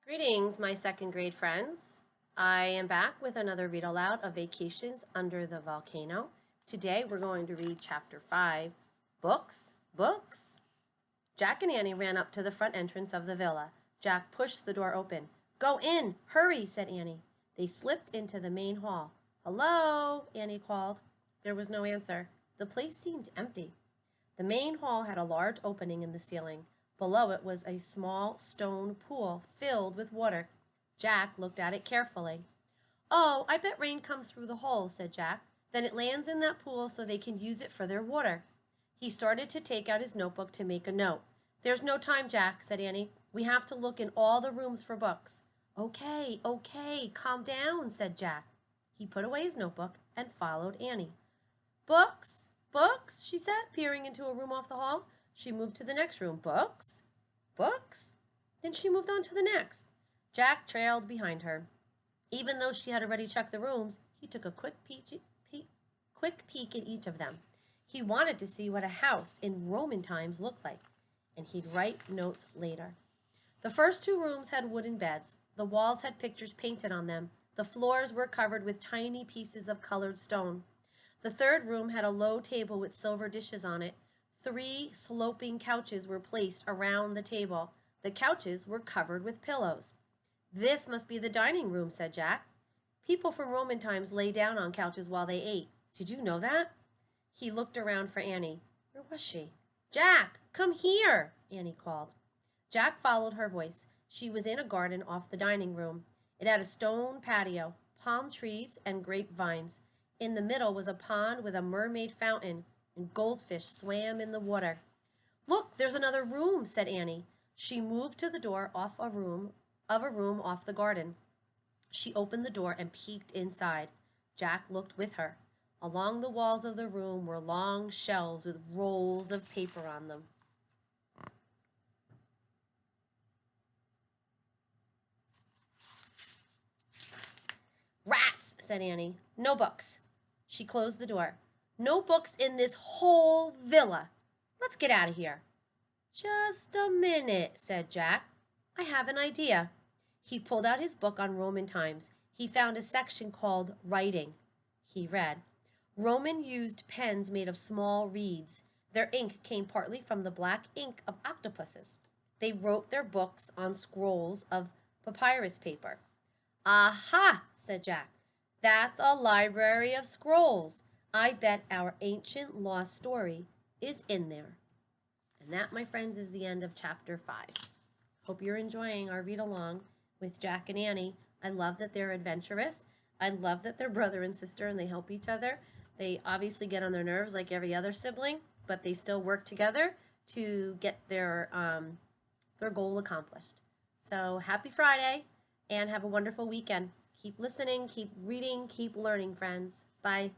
Greetings, my second grade friends. I am back with another read aloud of Vacations Under the Volcano. Today we're going to read chapter 5, Books, Books. Jack and Annie ran up to the front entrance of the villa. Jack pushed the door open. Go in, hurry, said Annie. They slipped into the main hall. Hello, Annie called. There was no answer. The place seemed empty. The main hall had a large opening in the ceiling. Below it was a small stone pool filled with water. Jack looked at it carefully. Oh, I bet rain comes through the hole, said Jack. Then it lands in that pool so they can use it for their water. He started to take out his notebook to make a note. There's no time, Jack, said Annie. We have to look in all the rooms for books. Okay, calm down, said Jack. He put away his notebook and followed Annie. Books, books, she said, peering into a room off the hall. She moved to the next room. Books? Books? Then she moved on to the next. Jack trailed behind her. Even though she had already checked the rooms, he took a quick peek in each of them. He wanted to see what a house in Roman times looked like, and he'd write notes later. The first two rooms had wooden beds. The walls had pictures painted on them. The floors were covered with tiny pieces of colored stone. The third room had a low table with silver dishes on it. 3 sloping couches were placed around the table. The couches were covered with pillows. This must be the dining room, said Jack. People from Roman times lay down on couches while they ate. Did you know that? He looked around for Annie. Where was she? Jack, come here, Annie called. Jack followed her voice. She was in a garden off the dining room. It had a stone patio, palm trees, and grapevines. In the middle was a pond with a mermaid fountain, and goldfish swam in the water. Look, there's another room, said Annie. She moved to the door of a room off the garden. She opened the door and peeked inside. Jack looked with her. Along the walls of the room were long shelves with rolls of paper on them. Rats, said Annie. No books. She closed the door. No books in this whole villa. Let's get out of here. Just a minute, said Jack. I have an idea. He pulled out his book on Roman times. He found a section called Writing. He read, Roman used pens made of small reeds. Their ink came partly from the black ink of octopuses. They wrote their books on scrolls of papyrus paper. Aha, said Jack. That's a library of scrolls. I bet our ancient lost story is in there. And that, my friends, is the end of chapter 5. Hope you're enjoying our read along with Jack and Annie. I love that they're adventurous. I love that they're brother and sister and they help each other. They obviously get on their nerves like every other sibling, but they still work together to get their goal accomplished. So happy Friday and have a wonderful weekend. Keep listening, keep reading, keep learning, friends. Bye.